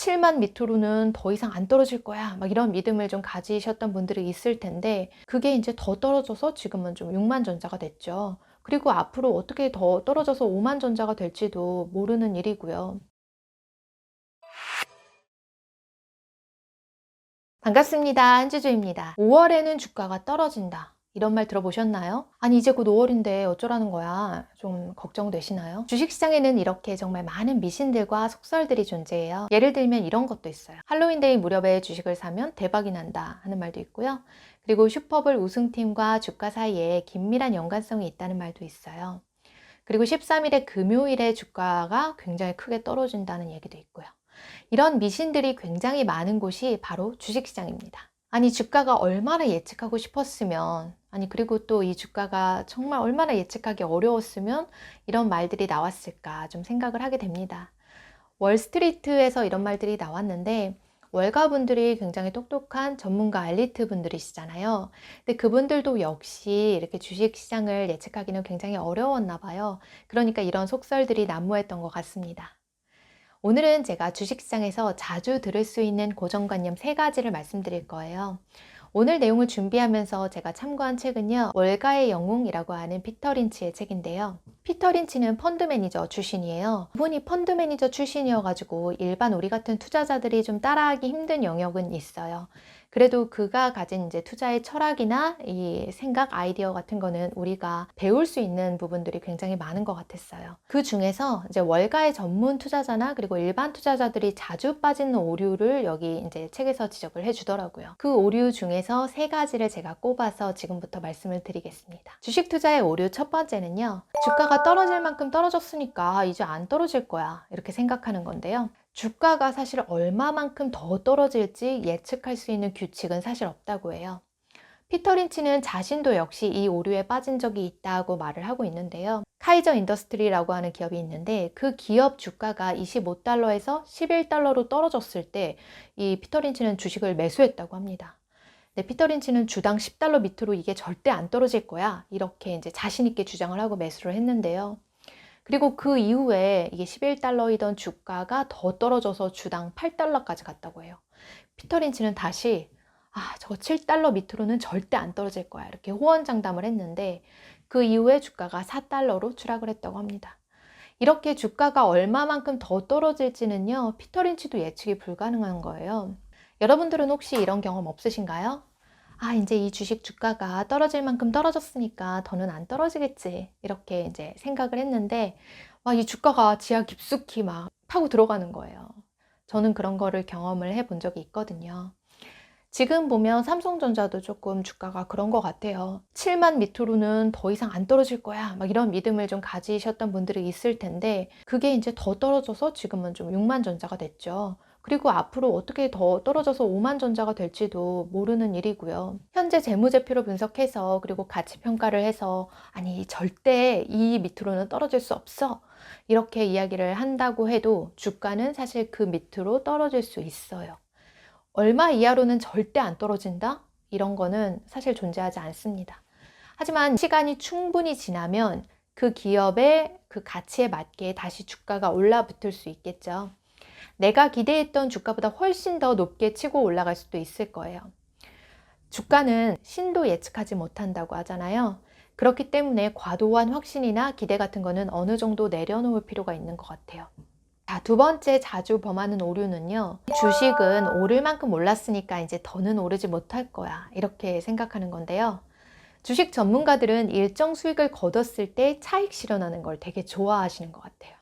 7만 밑으로는 더 이상 안 떨어질 거야. 막 이런 믿음을 좀 가지셨던 분들이 있을 텐데 그게 이제 더 떨어져서 지금은 좀 6만 전자가 됐죠. 그리고 앞으로 어떻게 더 떨어져서 5만 전자가 될지도 모르는 일이고요. 반갑습니다. 한주주입니다. 5월에는 주가가 떨어진다. 이런 말 들어보셨나요? 아니 이제 곧 5월인데 어쩌라는 거야. 좀 걱정되시나요? 주식시장에는 이렇게 정말 많은 미신들과 속설들이 존재해요. 예를 들면 이런 것도 있어요. 할로윈데이 무렵에 주식을 사면 대박이 난다 하는 말도 있고요. 그리고 슈퍼볼 우승팀과 주가 사이에 긴밀한 연관성이 있다는 말도 있어요. 그리고 13일에 금요일에 주가가 굉장히 크게 떨어진다는 얘기도 있고요. 이런 미신들이 굉장히 많은 곳이 바로 주식시장입니다. 아니 주가가 얼마나 예측하고 싶었으면, 아니 그리고 또 이 주가가 정말 얼마나 예측하기 어려웠으면 이런 말들이 나왔을까 좀 생각을 하게 됩니다. 월스트리트에서 이런 말들이 나왔는데 월가분들이 굉장히 똑똑한 전문가 엘리트 분들이시잖아요. 근데 그분들도 역시 이렇게 주식시장을 예측하기는 굉장히 어려웠나 봐요. 그러니까 이런 속설들이 난무했던 것 같습니다. 오늘은 제가 주식시장에서 자주 들을 수 있는 고정관념 3가지를 말씀드릴 거예요. 오늘 내용을 준비하면서 제가 참고한 책은요, 월가의 영웅이라고 하는 피터 린치의 책인데요. 피터 린치는 펀드 매니저 출신이에요. 그분이 펀드 매니저 출신이어가지고 일반 우리 같은 투자자들이 좀 따라하기 힘든 영역은 있어요. 그래도 그가 가진 이제 투자의 철학이나 이 생각, 아이디어 같은 거는 우리가 배울 수 있는 부분들이 굉장히 많은 것 같았어요. 그 중에서 이제 월가의 전문 투자자나 그리고 일반 투자자들이 자주 빠지는 오류를 여기 이제 책에서 지적을 해주더라고요. 그 오류 중에서 3가지를 제가 꼽아서 지금부터 말씀을 드리겠습니다. 주식 투자의 오류 첫 번째는요, 주가가 떨어질 만큼 떨어졌으니까 이제 안 떨어질 거야 이렇게 생각하는 건데요. 주가가 사실 얼마만큼 더 떨어질지 예측할 수 있는 규칙은 사실 없다고 해요. 피터 린치는 자신도 역시 이 오류에 빠진 적이 있다고 말을 하고 있는데요. 카이저 인더스트리라고 하는 기업이 있는데 그 기업 주가가 25달러에서 11달러로 떨어졌을 때 이 피터 린치는 주식을 매수했다고 합니다. 근데 피터 린치는 주당 10달러 밑으로 이게 절대 안 떨어질 거야 이렇게 이제 자신 있게 주장을 하고 매수를 했는데요. 그리고 그 이후에 이게 11달러이던 주가가 더 떨어져서 주당 8달러까지 갔다고 해요. 피터 린치는 다시 저거 7달러 밑으로는 절대 안 떨어질 거야 이렇게 호언장담을 했는데 그 이후에 주가가 4달러로 추락을 했다고 합니다. 이렇게 주가가 얼마만큼 더 떨어질지는요, 피터 린치도 예측이 불가능한 거예요. 여러분들은 혹시 이런 경험 없으신가요? 이제 이 주식 주가가 떨어질 만큼 떨어졌으니까 더는 안 떨어지겠지 이렇게 이제 생각을 했는데 이 주가가 지하 깊숙이 막 파고 들어가는 거예요. 저는 그런 거를 경험을 해본 적이 있거든요. 지금 보면 삼성전자도 조금 주가가 그런 것 같아요. 7만 밑으로는 더 이상 안 떨어질 거야 막 이런 믿음을 좀 가지셨던 분들이 있을 텐데 그게 이제 더 떨어져서 지금은 좀 6만 전자가 됐죠. 그리고 앞으로 어떻게 더 떨어져서 5만 전자가 될지도 모르는 일이고요. 현재 재무제표로 분석해서 그리고 가치평가를 해서 아니 절대 이 밑으로는 떨어질 수 없어 이렇게 이야기를 한다고 해도 주가는 사실 그 밑으로 떨어질 수 있어요. 얼마 이하로는 절대 안 떨어진다? 이런 거는 사실 존재하지 않습니다. 하지만 시간이 충분히 지나면 그 기업의 그 가치에 맞게 다시 주가가 올라붙을 수 있겠죠. 내가 기대했던 주가보다 훨씬 더 높게 치고 올라갈 수도 있을 거예요. 주가는 신도 예측하지 못한다고 하잖아요. 그렇기 때문에 과도한 확신이나 기대 같은 거는 어느 정도 내려놓을 필요가 있는 것 같아요. 자, 두 번째 자주 범하는 오류는요, 주식은 오를 만큼 올랐으니까 이제 더는 오르지 못할 거야 이렇게 생각하는 건데요. 주식 전문가들은 일정 수익을 거뒀을 때 차익 실현하는 걸 되게 좋아하시는 것 같아요.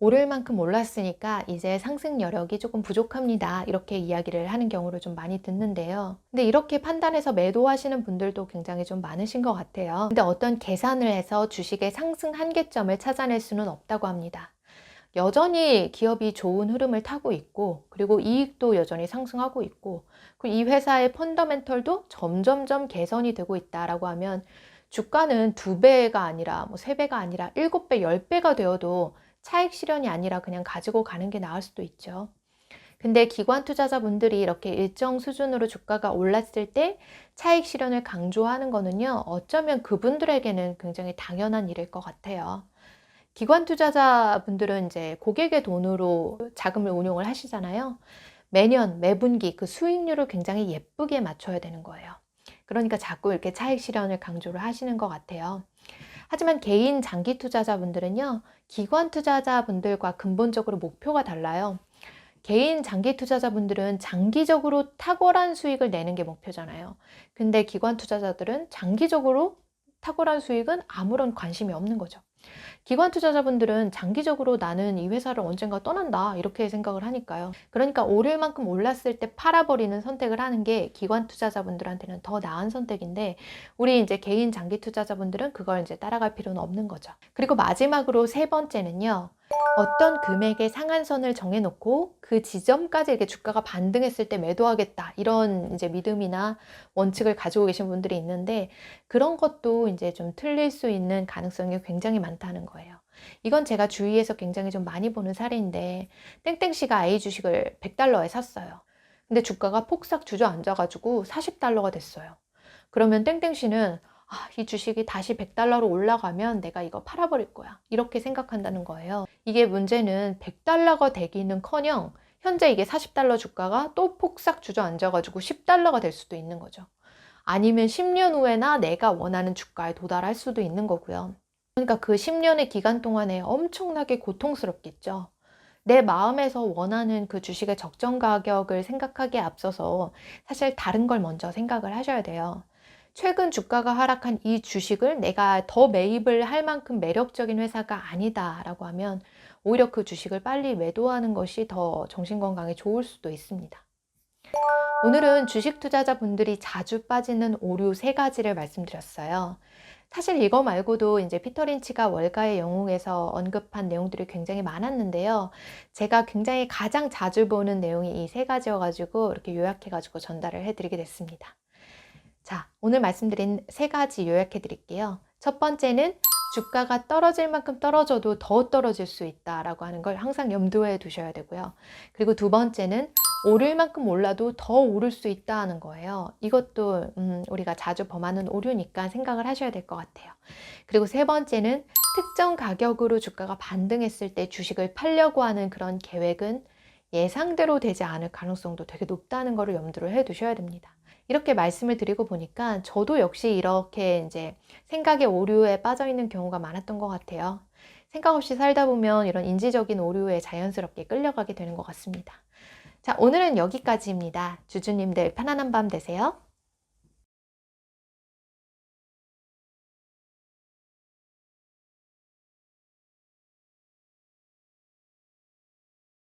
오를 만큼 올랐으니까 이제 상승 여력이 조금 부족합니다 이렇게 이야기를 하는 경우를 좀 많이 듣는데요. 근데 이렇게 판단해서 매도하시는 분들도 굉장히 좀 많으신 것 같아요. 근데 어떤 계산을 해서 주식의 상승 한계점을 찾아낼 수는 없다고 합니다. 여전히 기업이 좋은 흐름을 타고 있고 그리고 이익도 여전히 상승하고 있고 그리고 이 회사의 펀더멘털도 점점점 개선이 되고 있다라고 하면 주가는 2배가 아니라 3배가 아니라 7배, 10배가 되어도 차익 실현이 아니라 그냥 가지고 가는 게 나을 수도 있죠. 근데 기관 투자자분들이 이렇게 일정 수준으로 주가가 올랐을 때 차익 실현을 강조하는 거는요, 어쩌면 그분들에게는 굉장히 당연한 일일 것 같아요. 기관 투자자분들은 이제 고객의 돈으로 자금을 운용을 하시잖아요. 매년, 매분기 그 수익률을 굉장히 예쁘게 맞춰야 되는 거예요. 그러니까 자꾸 이렇게 차익 실현을 강조를 하시는 것 같아요. 하지만 개인 장기 투자자분들은요, 기관 투자자분들과 근본적으로 목표가 달라요. 개인 장기 투자자분들은 장기적으로 탁월한 수익을 내는 게 목표잖아요. 근데 기관 투자자들은 장기적으로 탁월한 수익은 아무런 관심이 없는 거죠. 기관 투자자분들은 장기적으로 나는 이 회사를 언젠가 떠난다 이렇게 생각을 하니까요. 그러니까 오를 만큼 올랐을 때 팔아버리는 선택을 하는 게 기관 투자자분들한테는 더 나은 선택인데, 우리 이제 개인 장기 투자자분들은 그걸 이제 따라갈 필요는 없는 거죠. 그리고 마지막으로 세 번째는요. 어떤 금액의 상한선을 정해놓고 그 지점까지 이렇게 주가가 반등했을 때 매도하겠다 이런 이제 믿음이나 원칙을 가지고 계신 분들이 있는데, 그런 것도 이제 좀 틀릴 수 있는 가능성이 굉장히 많다는 거예요. 이건 제가 주위에서 굉장히 좀 많이 보는 사례인데, 땡땡씨가 A 주식을 100달러에 샀어요. 근데 주가가 폭삭 주저앉아가지고 40달러가 됐어요. 그러면 땡땡씨는 이 주식이 다시 100달러로 올라가면 내가 이거 팔아버릴 거야, 이렇게 생각한다는 거예요. 이게 문제는 100달러가 되기는커녕 현재 이게 40달러 주가가 또 폭삭 주저앉아가지고 10달러가 될 수도 있는 거죠. 아니면 10년 후에나 내가 원하는 주가에 도달할 수도 있는 거고요. 그러니까 그 10년의 기간 동안에 엄청나게 고통스럽겠죠. 내 마음에서 원하는 그 주식의 적정 가격을 생각하기에 앞서서 사실 다른 걸 먼저 생각을 하셔야 돼요. 최근 주가가 하락한 이 주식을 내가 더 매입을 할 만큼 매력적인 회사가 아니다라고 하면 오히려 그 주식을 빨리 매도하는 것이 더 정신건강에 좋을 수도 있습니다. 오늘은 주식 투자자분들이 자주 빠지는 오류 3가지를 말씀드렸어요. 사실 이거 말고도 이제 피터 린치가 월가의 영웅에서 언급한 내용들이 굉장히 많았는데요. 제가 굉장히 가장 자주 보는 내용이 이 3가지여가지고 이렇게 요약해가지고 전달을 해드리게 됐습니다. 자, 오늘 말씀드린 3가지 요약해 드릴게요. 첫 번째는 주가가 떨어질 만큼 떨어져도 더 떨어질 수 있다라고 하는 걸 항상 염두에 두셔야 되고요. 그리고 두 번째는 오를 만큼 올라도 더 오를 수 있다는 거예요. 이것도 우리가 자주 범하는 오류니까 생각을 하셔야 될 것 같아요. 그리고 세 번째는 특정 가격으로 주가가 반등했을 때 주식을 팔려고 하는 그런 계획은 예상대로 되지 않을 가능성도 되게 높다는 거를 염두를 해 두셔야 됩니다. 이렇게 말씀을 드리고 보니까 저도 역시 이렇게 이제 생각의 오류에 빠져 있는 경우가 많았던 것 같아요. 생각 없이 살다 보면 이런 인지적인 오류에 자연스럽게 끌려가게 되는 것 같습니다. 자, 오늘은 여기까지입니다. 주주님들 편안한 밤 되세요.